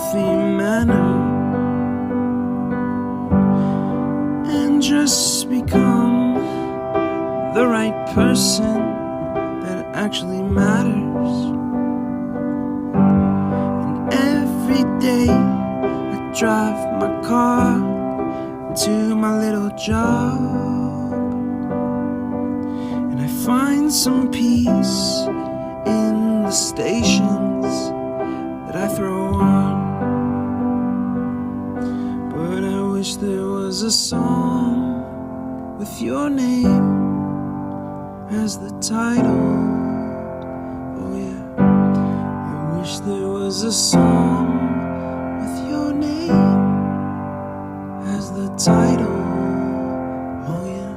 healthy manner and just become the right person that actually matters. And every day I drive my car to my little job, and I find some peace in the stations that I throw on. But I wish there was a song with your name as the title. Oh yeah, I wish there was a song with your name as the title. Oh yeah.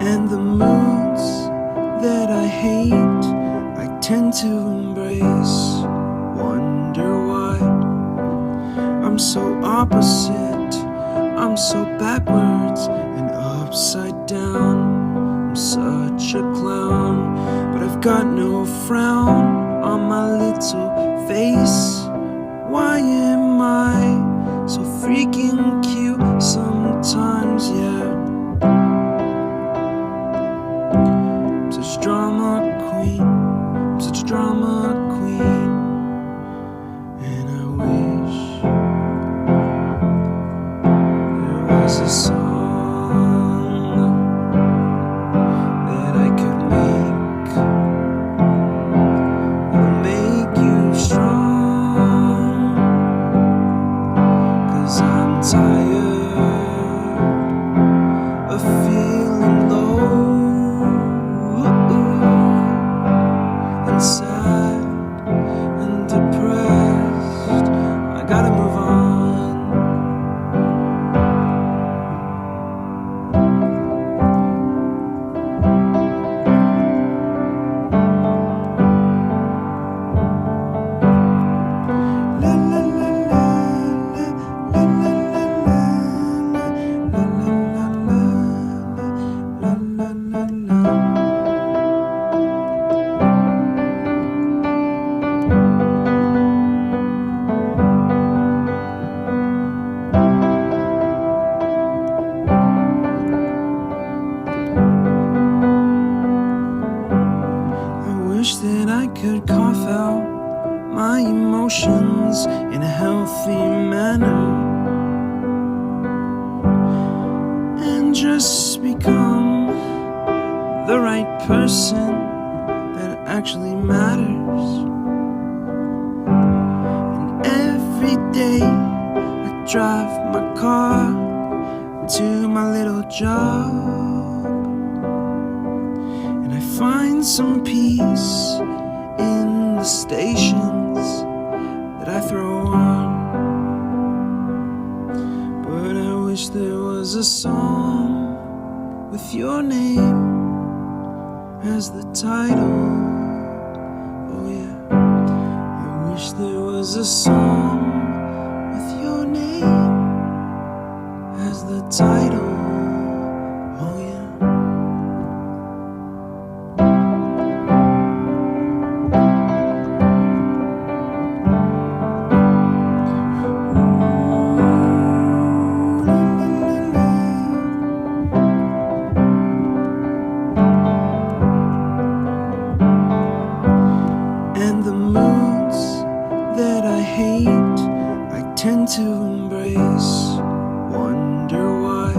And the moods that I hate, I tend to embrace. Wonder why I'm so opposite, I'm so backwards and upside down. I'm such a clown, but I've got no frown on my little face. Why am I so freaking cute sometimes, yeah? I'm such a drama queen, I'm such a drama queen. And I wish there was a song that I could make that'll make you strong. 'Cause I'm tired of feeling low and sad and depressed. I gotta move on. La la la la la la la la la la la. I wish that I could cough out my emotions in a healthy manner and just become the right person that actually matters. And every day I drive my car to my little job, and I find some peace in the stations that I throw on. But I wish there was a song with your name as the title. Oh yeah, I wish there was a song with your name as the title. Oh yeah. And the moods that I hate, I tend to embrace. Wonder why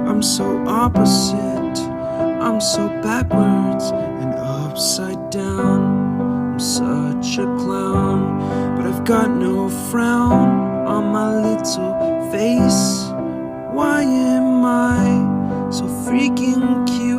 I'm so opposite, I'm so backwards and upside down. I'm such a clown, but I've got no frown on my little face. Why am I so freaking cute